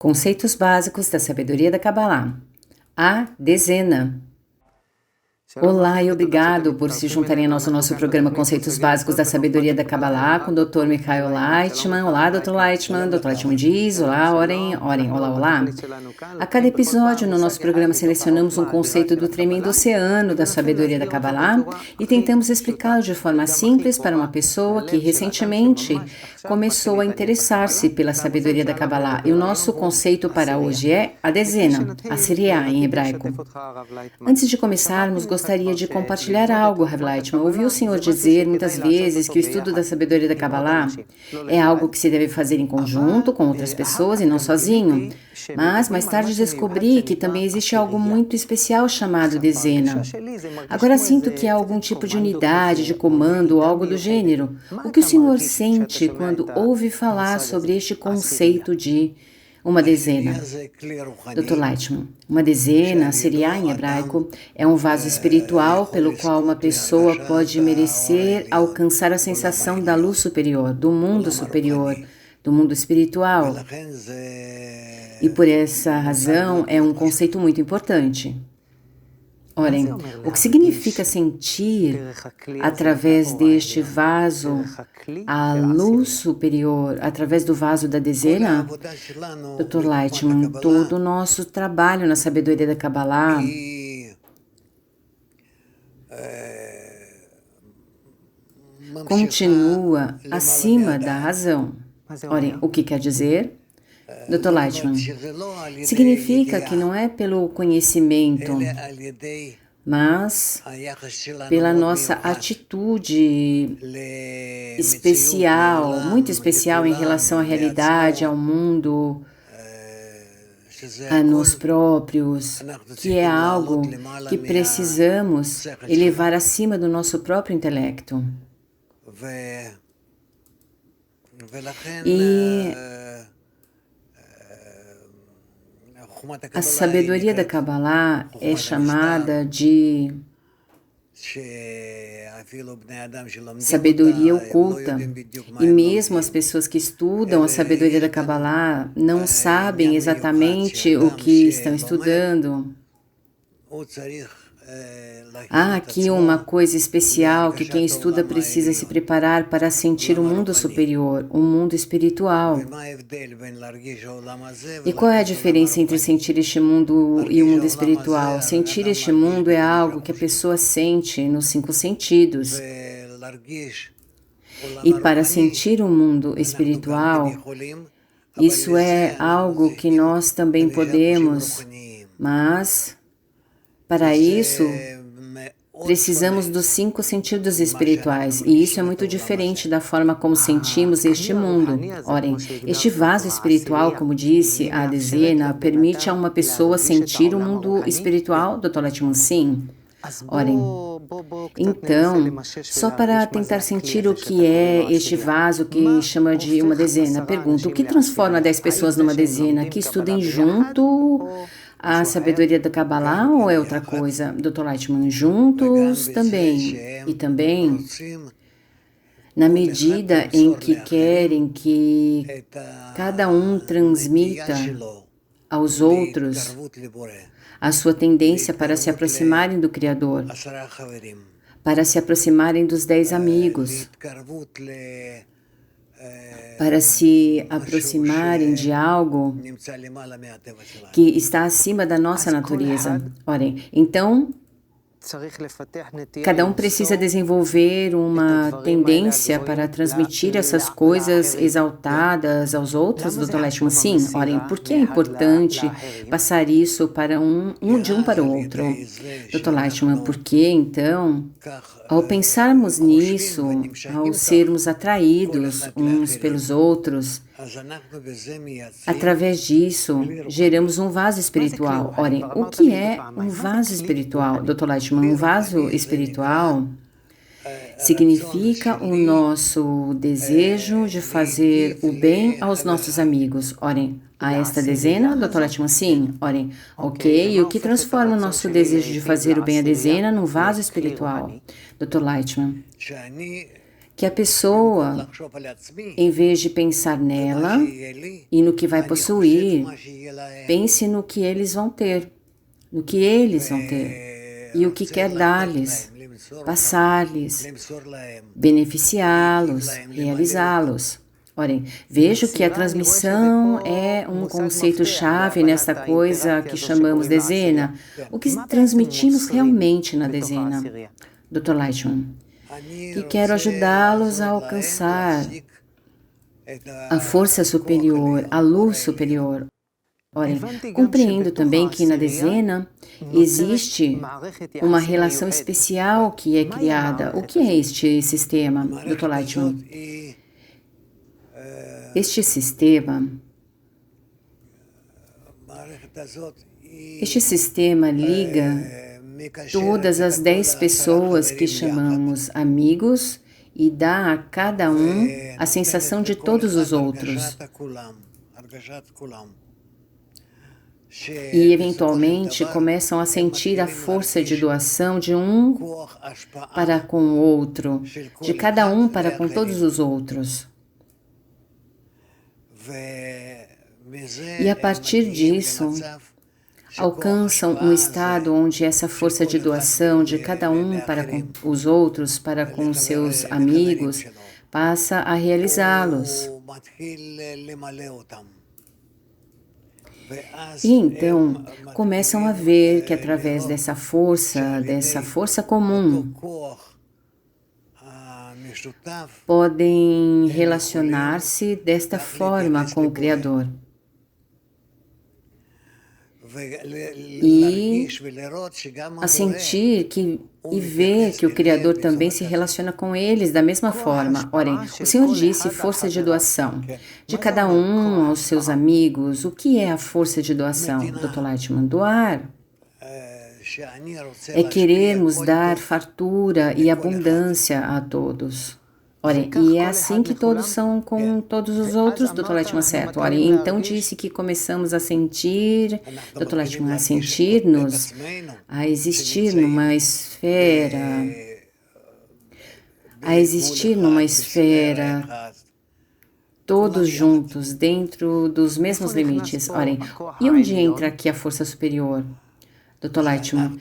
Conceitos básicos da sabedoria da Kabbalah. A dezena. Olá e obrigado por se juntarem ao nosso programa Conceitos Básicos da Sabedoria da Kabbalah com o Dr. Mikhail Leitman. Olá, Dr. Leitman. Dr. Leitman diz, olá, orem, olá. A cada episódio no nosso programa selecionamos um conceito do tremendo oceano da sabedoria da Kabbalah e tentamos explicá-lo de forma simples para uma pessoa que recentemente começou a interessar-se pela sabedoria da Kabbalah. E o nosso conceito para hoje é a dezena, a Siriá em hebraico. Antes de começarmos, gostaria de compartilhar algo, Rav Leitman. Ouvi o senhor dizer muitas vezes que o estudo da sabedoria da Kabbalah é algo que se deve fazer em conjunto com outras pessoas e não sozinho. Mas mais tarde descobri que também existe algo muito especial chamado dezena. Agora sinto que há algum tipo de unidade, de comando ou algo do gênero. O que o senhor sente quando ouve falar sobre este conceito de uma dezena? Dr. Leitman, uma dezena, Siriá em hebraico, é um vaso espiritual pelo qual uma pessoa pode merecer alcançar a sensação da luz superior, do mundo espiritual. E por essa razão é um conceito muito importante. Orem, o que significa sentir através deste vaso a luz superior, através do vaso da dezena? Dr. Leitman, todo o nosso trabalho na sabedoria da Kabbalah continua acima da razão. Orem, o que quer dizer? Dr. Leitman, significa que não é pelo conhecimento, mas pela nossa atitude especial, muito especial em relação à realidade, ao mundo, a nós próprios, que é algo que precisamos elevar acima do nosso próprio intelecto. E a sabedoria da Kabbalah é chamada de sabedoria oculta. E mesmo as pessoas que estudam a sabedoria da Kabbalah não sabem exatamente o que estão estudando. Há aqui uma coisa especial que quem estuda precisa se preparar para sentir o mundo superior, o mundo espiritual. E qual é a diferença entre sentir este mundo e o mundo espiritual? Sentir este mundo é algo que a pessoa sente nos 5 sentidos. E para sentir o mundo espiritual, isso é algo que nós também podemos, mas para isso precisamos dos 5 sentidos espirituais, e isso é muito diferente da forma como sentimos este mundo. Orem, este vaso espiritual, como disse a dezena, permite a uma pessoa sentir o mundo espiritual? Dr. Leitman, sim. Orem, então, só para tentar sentir o que é este vaso que chama de uma dezena, pergunto, o que transforma 10 pessoas numa dezena que estudem junto a sabedoria da Kabbalah ou é outra coisa? Dr. Leitman, juntos também. E também, na medida em que querem que cada um transmita aos outros a sua tendência para se aproximarem do Criador, para se aproximarem dos 10 amigos, para se aproximarem de algo que está acima da nossa natureza. Orem, então, cada um precisa desenvolver uma tendência para transmitir essas coisas exaltadas aos outros, Dr. Leitman? Sim, orem, por que é importante passar isso para de um para o outro? Dr. Leitman, porque então, ao pensarmos nisso, ao sermos atraídos uns pelos outros, através disso, geramos um vaso espiritual. Orem, o que é um vaso espiritual, Dr. Leitman? Um vaso espiritual significa o nosso desejo de fazer o bem aos nossos amigos. Orem, a esta dezena, Dr. Leitman? Sim. Orem, ok. E o que transforma o nosso desejo de fazer o bem à dezena num vaso espiritual? Dr. Leitman, que a pessoa, em vez de pensar nela e no que vai possuir, pense no que eles vão ter, no que eles vão ter e o que quer dar-lhes, passar-lhes, beneficiá-los, realizá-los. Orem, vejo que a transmissão é um conceito-chave nesta coisa que chamamos dezena. O que transmitimos realmente na dezena? Dr. Lightman, que quero ajudá-los a alcançar a força superior, a luz superior. Orem, compreendo também que na dezena existe uma relação especial que é criada. O que é este sistema, Dr. Lightman? Este sistema liga todas as 10 pessoas que chamamos amigos e dá a cada um a sensação de todos os outros. E, eventualmente, começam a sentir a força de doação de um para com o outro, de cada um para com todos os outros. E, a partir disso, alcançam um estado onde essa força de doação de cada um para com os outros, para com os seus amigos, passa a realizá-los. E então começam a ver que através dessa força comum, podem relacionar-se desta forma com o Criador. E a sentir e ver que o Criador também se relaciona com eles da mesma forma. Orem, o Senhor disse força de doação de cada um aos seus amigos. O que é a força de doação, Dr. Lightman? Doar é querermos dar fartura e abundância a todos. Orem, e é assim que todos são com todos os outros, Dr. Lightman, certo? Orem, então disse que começamos a sentir, Dr. Lightman, a sentir-nos, a existir numa esfera, todos juntos, dentro dos mesmos limites. Orem, e onde entra aqui a força superior, Dr. Lightman?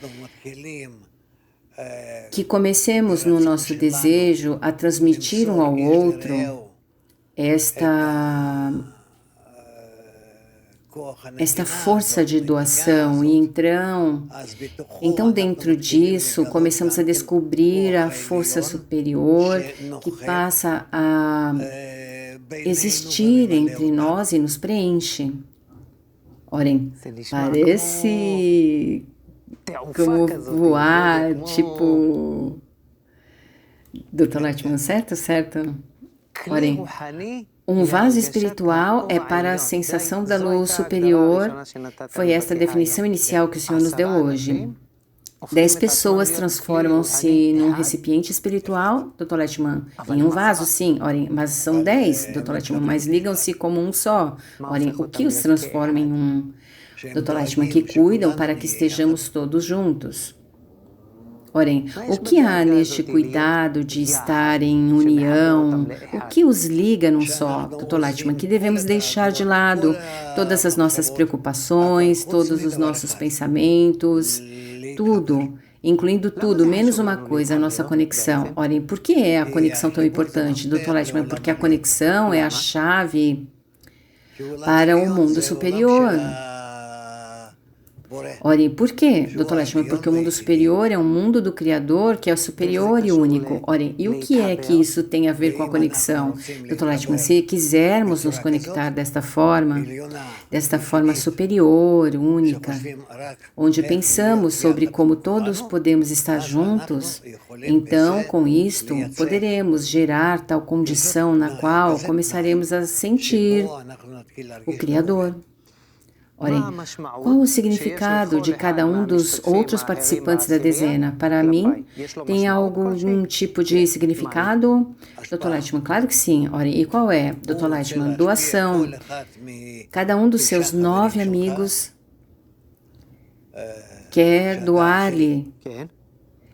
Que comecemos no nosso desejo a transmitir um ao outro esta força de doação e então dentro disso começamos a descobrir a força superior que passa a existir entre nós e nos preenche. Orem, parece como voar, tipo... Dr. Lightman, certo? Orem, um vaso espiritual é para a sensação da luz superior. Foi esta a definição inicial que o Senhor nos deu hoje. 10 pessoas transformam-se num recipiente espiritual, Dr. Lightman, em um vaso, sim, orem, mas são 10, Dr. Lightman, mas ligam-se como um só. Orem, o que os transforma em um? Dr. Lightman, que cuidam para que estejamos todos juntos. Orem, o que há neste cuidado de estar em união? O que os liga num só, Dr. Lightman? Que devemos deixar de lado todas as nossas preocupações, todos os nossos pensamentos, tudo, incluindo tudo, menos uma coisa, a nossa conexão. Orem, por que é a conexão tão importante, Dr. Lightman? Porque a conexão é a chave para o mundo superior. Orem, por quê, Dr. Lightman? Porque o mundo superior é um mundo do Criador que é superior e único. Orem, e o que é que isso tem a ver com a conexão? Dr. Lightman, se quisermos nos conectar desta forma superior, única, onde pensamos sobre como todos podemos estar juntos, então, com isto, poderemos gerar tal condição na qual começaremos a sentir o Criador. Orem, qual o significado de cada um dos outros participantes da dezena? Para mim, tem algum tipo de significado? Dr. Lightman, claro que sim. Orem, e qual é, Dr. Lightman? Doação. Cada um dos seus 9 amigos quer doar-lhe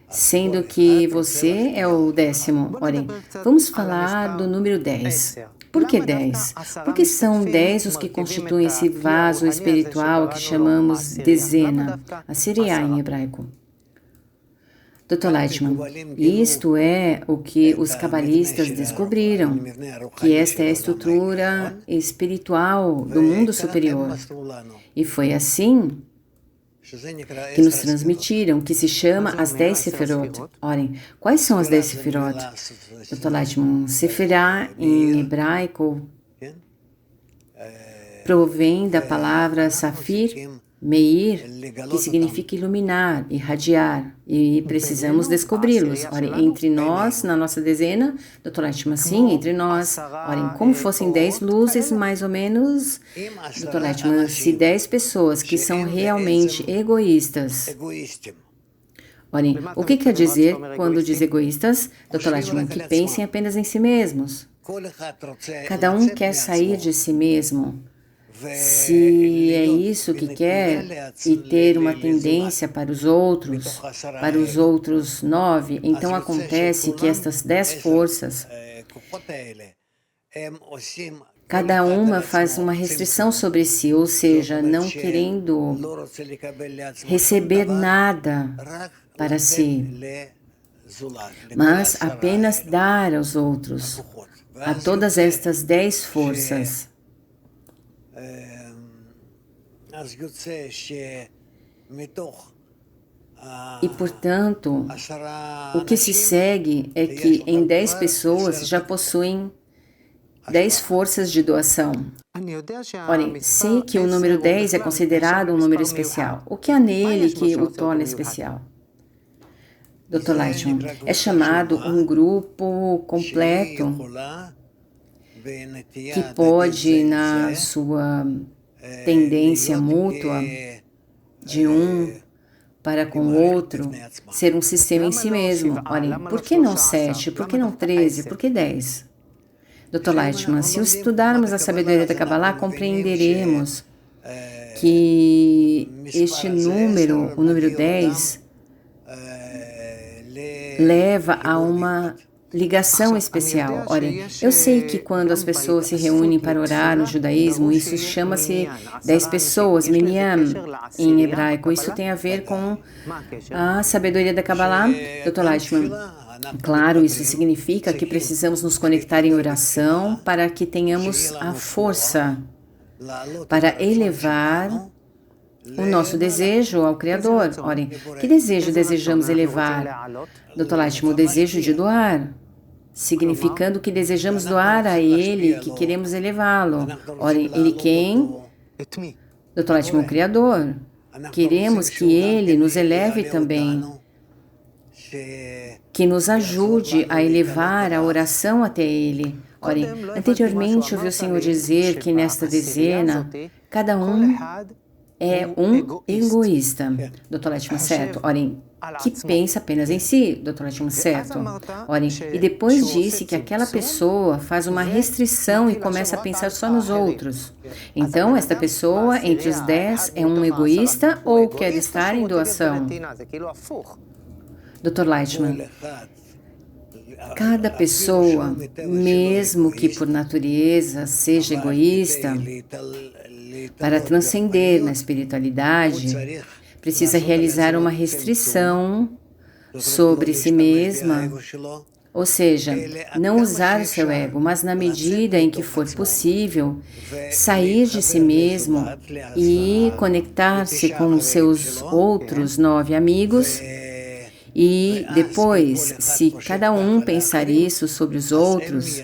sendo que você é o 10º. Olhem, vamos falar do número 10. Por que 10? Porque são 10 os que constituem esse vaso espiritual que chamamos dezena, a Siriá em hebraico. Dr. Lightman, isto é o que os cabalistas descobriram, que esta é a estrutura espiritual do mundo superior. E foi assim que nos transmitiram, que se chama as 10 Sefirot. Olhem, quais são as 10 Sefirot? Dr. Lightman, Sefirá em hebraico provém da palavra Safir, Meir, que significa iluminar, irradiar, e precisamos descobri-los. Olhem, entre nós, na nossa dezena, Dr. Lightman, sim, entre nós, olhem, como fossem 10 luzes, mais ou menos, Dr. Lightman, se 10 pessoas que são realmente egoístas. Olhem, o que quer dizer quando diz egoístas? Dr. Lightman, que pensem apenas em si mesmos. Cada um quer sair de si mesmo. Se é isso que quer e ter uma tendência para os outros 9, então acontece que estas 10 forças, cada uma faz uma restrição sobre si, ou seja, não querendo receber nada para si, mas apenas dar aos outros, a todas estas 10 forças. E, portanto, o que se segue é que em 10 pessoas já possuem 10 forças de doação. Olhem, sei que o número 10 é considerado um número especial. O que há nele que o torna especial? Dr. Lightman, é chamado um grupo completo que pode, na sua tendência mútua de um para com o outro, ser um sistema em si mesmo. Olhem, por que não 7? Por que não 13? Por que 10? Dr. Lightman, se estudarmos a sabedoria da Kabbalah, compreenderemos que este número, o número 10, leva a uma ligação especial. Olhem, eu sei que quando as pessoas se reúnem para orar no judaísmo, isso chama-se 10 pessoas, minyan, em hebraico. Isso tem a ver com a sabedoria da Kabbalah, Dr. Lightman. Claro, isso significa que precisamos nos conectar em oração para que tenhamos a força para elevar o nosso desejo ao Criador. Olhem, que desejo desejamos elevar? Dr. Lightman, o desejo de doar, significando que desejamos doar a Ele, que queremos elevá-lo. Olhem, Ele quem? Dr. Lightman, o Criador. Queremos que Ele nos eleve também, que nos ajude a elevar a oração até Ele. Olhem, anteriormente ouvi o Senhor dizer que nesta dezena, cada um é um egoísta. Dr. Lightman, certo? Olhem, que pensa apenas em si, Dr. Lightman, certo? Olhem, e depois disse que aquela pessoa faz uma restrição e começa a pensar só nos outros. Então, esta pessoa, entre os 10, é um egoísta ou quer estar em doação? Dr. Lightman, cada pessoa, mesmo que por natureza seja egoísta, para transcender na espiritualidade, precisa realizar uma restrição sobre si mesma, ou seja, não usar o seu ego, mas na medida em que for possível, sair de si mesmo e conectar-se com os seus outros 9 amigos. E depois, se cada um pensar isso sobre os outros,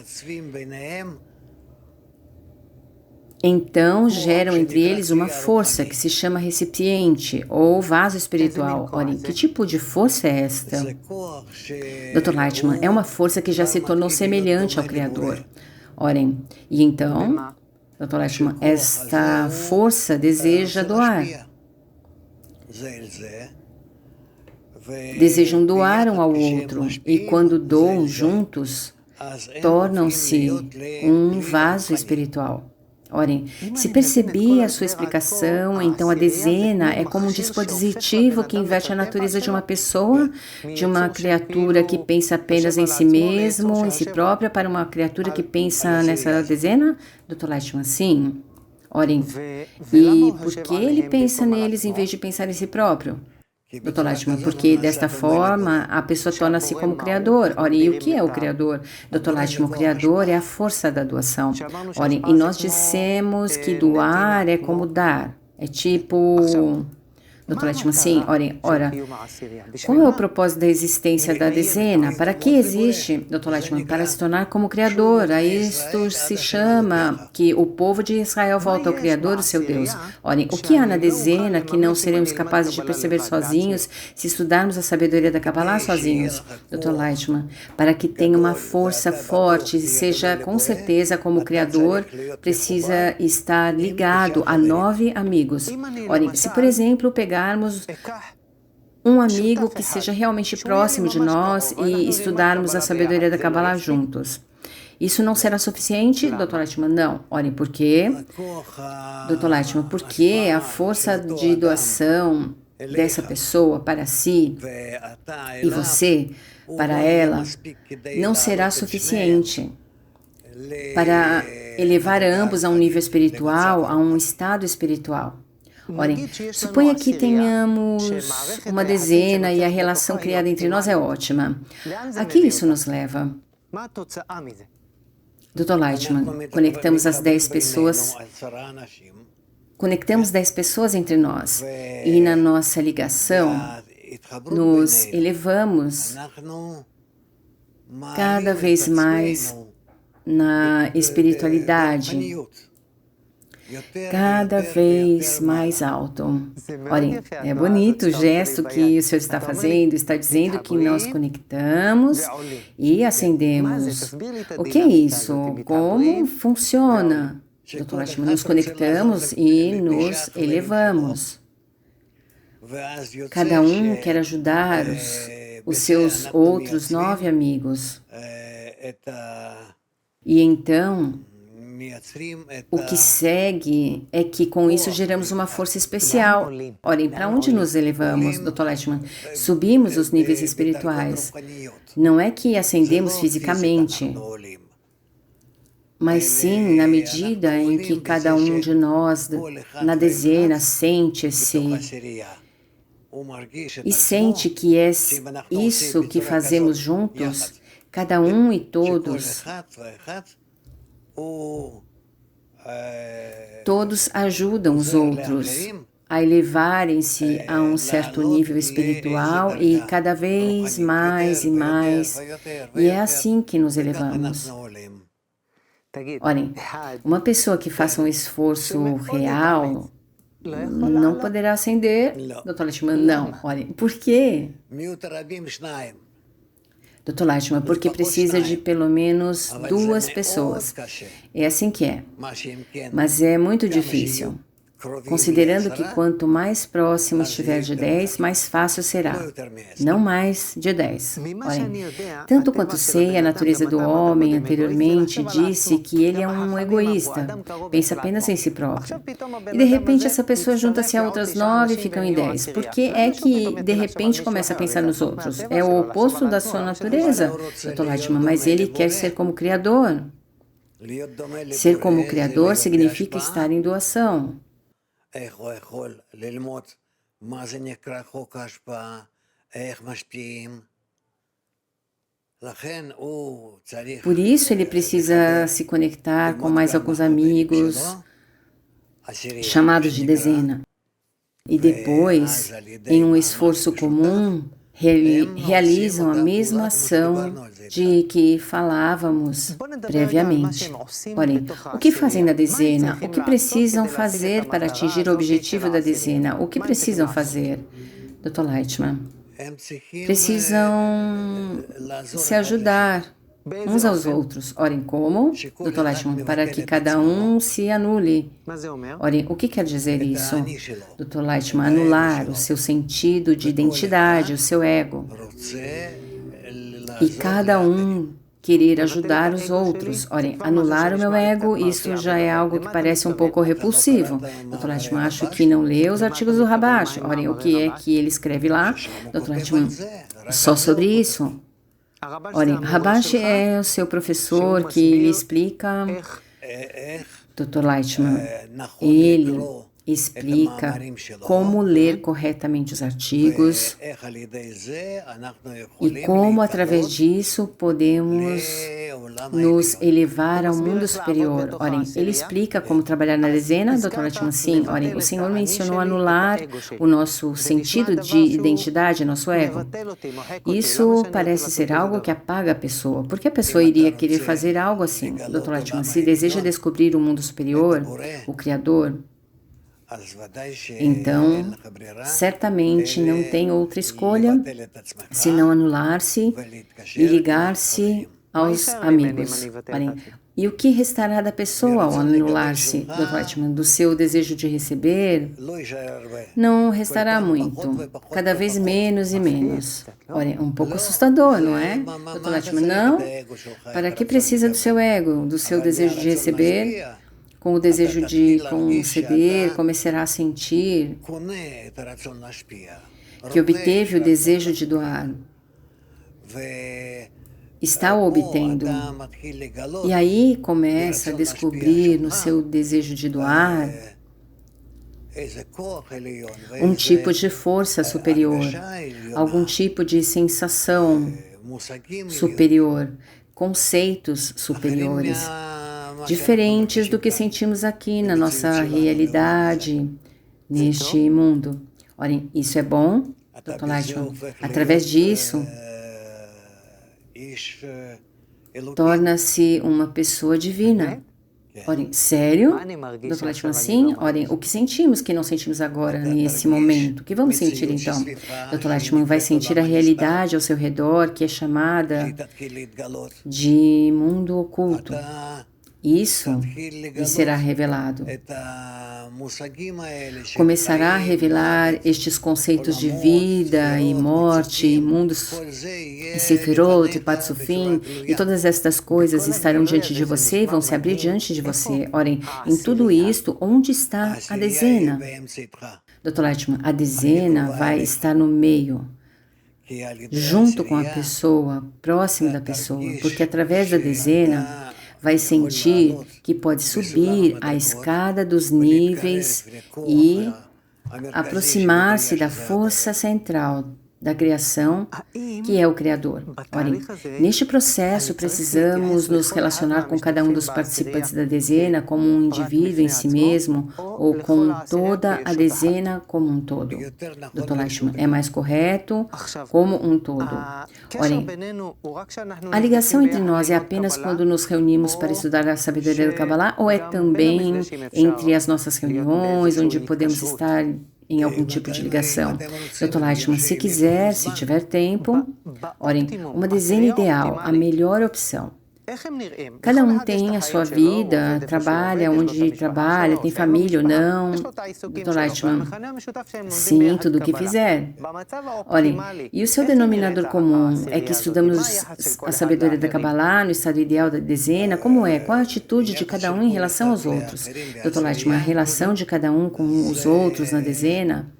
então geram entre eles uma força que se chama recipiente ou vaso espiritual. Olhem, que tipo de força é esta? Dr. Lightman, é uma força que já se tornou semelhante ao Criador. Olhem, e então, Dr. Lightman, esta força deseja doar. Desejam doar um ao outro e quando doam juntos, tornam-se um vaso espiritual. Orem, se perceber a sua explicação, então a dezena é como um dispositivo que inverte a natureza de uma pessoa, de uma criatura que pensa apenas em si mesmo, em si própria, para uma criatura que pensa nessa dezena? Dr. Lightman, sim. Orem, e por que ele pensa neles em vez de pensar em si próprio? Dr. Lightman, porque desta forma a pessoa torna-se como criador. Orem, e o que é o criador? Dr. Lightman, o criador é a força da doação. Orem, e nós dissemos que doar é como dar. É tipo... Dr. Lightman, sim, orem, ora, qual é o propósito da existência da dezena? Para que existe, Dr. Lightman? Para se tornar como Criador. A isto se chama que o povo de Israel volta ao Criador, o seu Deus. Orem, o que há na dezena que não seremos capazes de perceber sozinhos se estudarmos a sabedoria da Kabbalah sozinhos? Dr. Lightman, para que tenha uma força forte e seja com certeza como Criador, precisa estar ligado a 9 amigos. Orem, se por exemplo pegarmos um amigo que seja realmente próximo de nós e estudarmos a sabedoria da Kabbalah juntos. Isso não será suficiente, Dr. Lightman? Não. Olhem, por quê? Dr. Lightman, porque a força de doação dessa pessoa para si e você para ela não será suficiente para elevar ambos a um nível espiritual, a um estado espiritual. Orem, suponha que tenhamos uma dezena e a relação criada entre nós é ótima. A que isso nos leva? Dr. Lightman, conectamos 10 pessoas entre nós e na nossa ligação nos elevamos cada vez mais na espiritualidade, cada vez mais alto. Olhem, é bonito o gesto que o Senhor está fazendo, está dizendo que nós conectamos e acendemos. O que é isso? Como funciona? Dr. Lightman, nos conectamos e nos elevamos. Cada um quer ajudar os seus outros 9 amigos. E então, o que segue é que com isso geramos uma força especial. Olhem, para onde nos elevamos, Dr. Lightman? Subimos os níveis espirituais. Não é que ascendemos fisicamente, mas sim na medida em que cada um de nós, na dezena, sente-se e sente que é isso que fazemos juntos, cada um e todos ajudam os outros a elevarem-se a um certo nível espiritual e cada vez mais e mais. E é assim que nos elevamos. Olhem, uma pessoa que faça um esforço real não poderá ascender, Dr. Lightman, não. Olhem, por quê? Dr. Lightman, porque precisa de pelo menos 2 pessoas. É assim que é. Mas é muito difícil. Considerando que quanto mais próximo estiver de 10, mais fácil será. Não mais de 10. Olhem, tanto quanto sei, a natureza do homem anteriormente disse que ele é um egoísta, pensa apenas em si próprio. E de repente essa pessoa junta-se a outras 9 e ficam em 10. Por que é que de repente começa a pensar nos outros? É o oposto da sua natureza, Dr. Lightman, mas ele quer ser como Criador. Ser como Criador significa estar em doação. Por isso ele precisa se conectar com mais alguns amigos, chamados de dezena. E depois, em um esforço comum, realizam a mesma ação de que falávamos previamente. Porém, o que fazem na dezena? O que precisam fazer para atingir o objetivo da dezena? O que precisam fazer, Dr. Lightman? Precisam se ajudar uns aos outros. Orem, como? Dr. Lightman, para que cada um se anule. Orem, o que quer dizer isso? Dr. Lightman, anular o seu sentido de identidade, o seu ego. E cada um querer ajudar os outros. Orem, anular o meu ego, isso já é algo que parece um pouco repulsivo. Dr. Lightman, acho que não lê os artigos do Rabash. Orem, o que é que ele escreve lá? Dr. Lightman, só sobre isso. Orem, Rabash é o seu professor que lhe explica. Dr. Lightman, ele explica como ler corretamente os artigos e como, através disso, podemos nos elevar ao mundo superior. Orem, ele explica como trabalhar na dezena, Dr. Lightman, sim. Orem, o Senhor mencionou anular o nosso sentido de identidade, nosso ego. Isso parece ser algo que apaga a pessoa. Por que a pessoa iria querer fazer algo assim? Dr. Lightman, se deseja descobrir o mundo superior, o Criador, então, certamente não tem outra escolha senão anular-se e ligar-se aos amigos. Orem, e o que restará da pessoa ao anular-se, Dr. Lightman, do seu desejo de receber? Não restará muito, cada vez menos e menos. Olha, um pouco assustador, não é? Dr. Lightman, não? Para que precisa do seu ego, do seu desejo de receber? Com o desejo de conceder, começará a sentir que obteve o desejo de doar. Está o obtendo. E aí começa a descobrir no seu desejo de doar um tipo de força superior, algum tipo de sensação superior, conceitos superiores, diferentes do que sentimos aqui na nossa realidade, neste mundo. Olhem, isso é bom, Dr. Lightman. Através disso, torna-se uma pessoa divina. Orem, sério? Dr. Lightman, sim? Orem, o que sentimos que não sentimos agora, nesse momento? O que vamos sentir então? Dr. Lightman vai sentir a realidade ao seu redor, que é chamada de mundo oculto. Isso lhe será revelado. Começará a revelar estes conceitos de vida e morte, mundos, Sefirot, Patsufim, e todas estas coisas estarão diante de você e vão se abrir diante de você. Orem, em tudo isto, onde está a dezena? Dr. Lightman, a dezena vai estar no meio, junto com a pessoa, próximo da pessoa, porque através da dezena vai sentir que pode subir a escada dos níveis e aproximar-se da força central da criação, que é o Criador. Orem, neste processo precisamos nos relacionar com cada um dos participantes da dezena como um indivíduo em si mesmo ou com toda a dezena como um todo. Dr. Lightman, é mais correto como um todo. Orem, a ligação entre nós é apenas quando nos reunimos para estudar a sabedoria do Kabbalah ou é também entre as nossas reuniões, onde podemos estar em algum tipo de ligação? Dr. Lightman, se quiser, se tiver tempo, orem, uma dezena ideal, a melhor opção. Cada um tem a sua vida, trabalha onde trabalha, tem família ou não. Dr. Lightman, sim, tudo o que fizer. Olhem, e o seu denominador comum é que estudamos a sabedoria da Kabbalah no estado ideal da dezena? Como é? Qual a atitude de cada um em relação aos outros? Dr. Lightman, a relação de cada um com os outros na dezena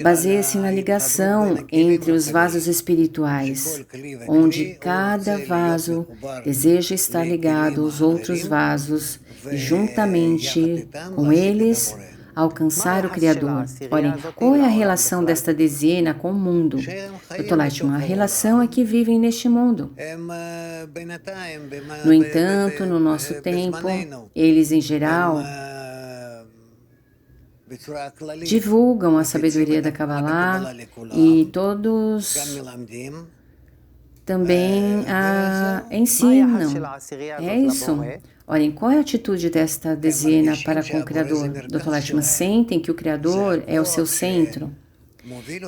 baseia-se na ligação entre os vasos espirituais, onde cada vaso deseja estar ligado aos outros vasos e, juntamente com eles, alcançar o Criador. Olhem, qual é a relação desta dezena com o mundo? Dr. Lightman, a relação é que vivem neste mundo. No entanto, no nosso tempo, eles, em geral, divulgam a sabedoria da Kabbalah e todos também a ensinam. É isso. Olhem, qual é a atitude desta dezena para com o Criador? Dr. Lightman, sentem que o Criador é o seu centro,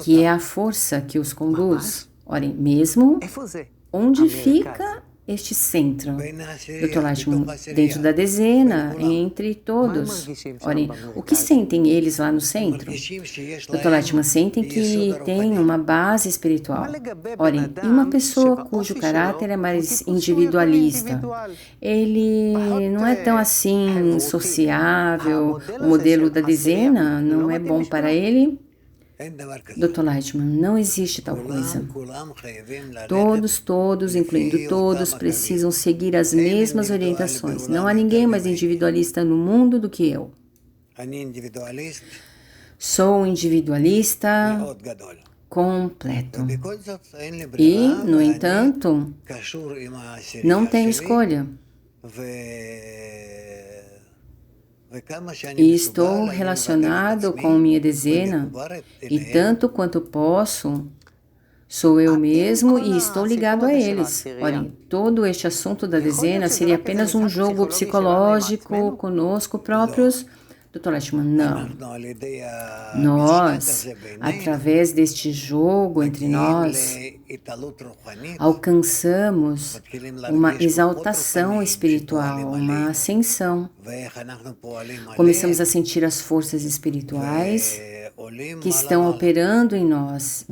que é a força que os conduz. Olhem, mesmo onde fica este centro, Dr. Lightman, dentro da dezena, entre todos. Olhem, o que sentem eles lá no centro? Dr. Lightman, sentem que tem uma base espiritual. Olhem, e uma pessoa cujo caráter é mais individualista, ele não é tão assim sociável, o modelo da dezena não é bom para ele? Dr. Lightman, não existe tal coisa. Todos, incluindo todos, precisam seguir as mesmas orientações. Não há ninguém mais individualista no mundo do que eu. Sou um individualista completo. E, no entanto, não tenho escolha. E estou relacionado com minha dezena, e tanto quanto posso, sou eu mesmo e estou ligado a eles. Olhem, todo este assunto da dezena seria apenas um jogo psicológico conosco próprios? Dr. Lightman, não. Nós, através deste jogo entre nós, alcançamos uma exaltação espiritual, uma ascensão. Começamos a sentir as forças espirituais que estão operando em nós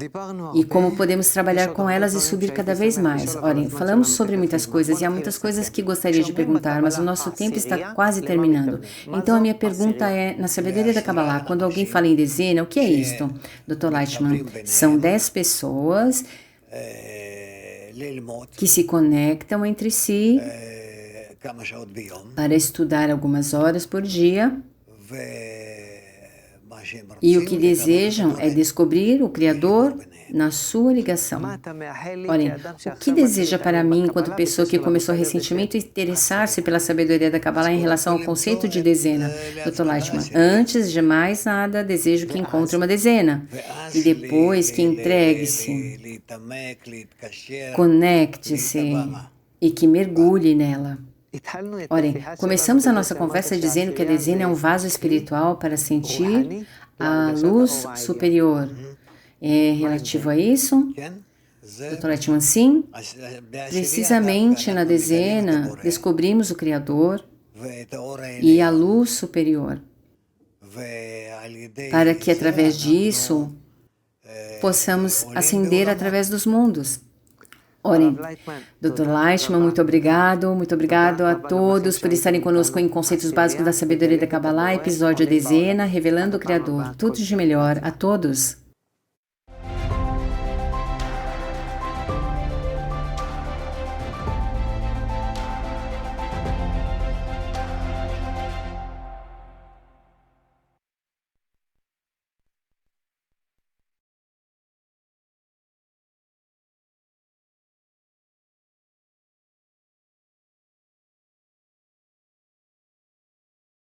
e como podemos trabalhar com elas e subir cada vez mais. Olhem, falamos sobre muitas coisas e há muitas coisas que gostaria de perguntar, mas o nosso tempo está quase terminando. Então a minha pergunta é, na sabedoria da Kabbalah, quando alguém fala em dezena, o que é isto? Dr. Lightman, são 10 pessoas que se conectam entre si para estudar algumas horas por dia. E o que desejam é descobrir o Criador na sua ligação. Olhem, o que deseja para mim, enquanto pessoa que começou recentemente a interessar-se pela sabedoria da Kabbalah em relação ao conceito de dezena? Dr. Lightman, antes de mais nada, desejo que encontre uma dezena. E depois que entregue-se, conecte-se e que mergulhe nela. Olhem, começamos a nossa conversa dizendo que a dezena é um vaso espiritual para sentir a luz superior. É relativo a isso? Dr. Lightman, sim. Precisamente na dezena, descobrimos o Criador e a luz superior, para que através disso possamos ascender através dos mundos. Orem, Dr. Lightman, muito obrigado a todos por estarem conosco em Conceitos Básicos da Sabedoria da Kabbalah, episódio dezena, Revelando o Criador. Tudo de melhor a todos.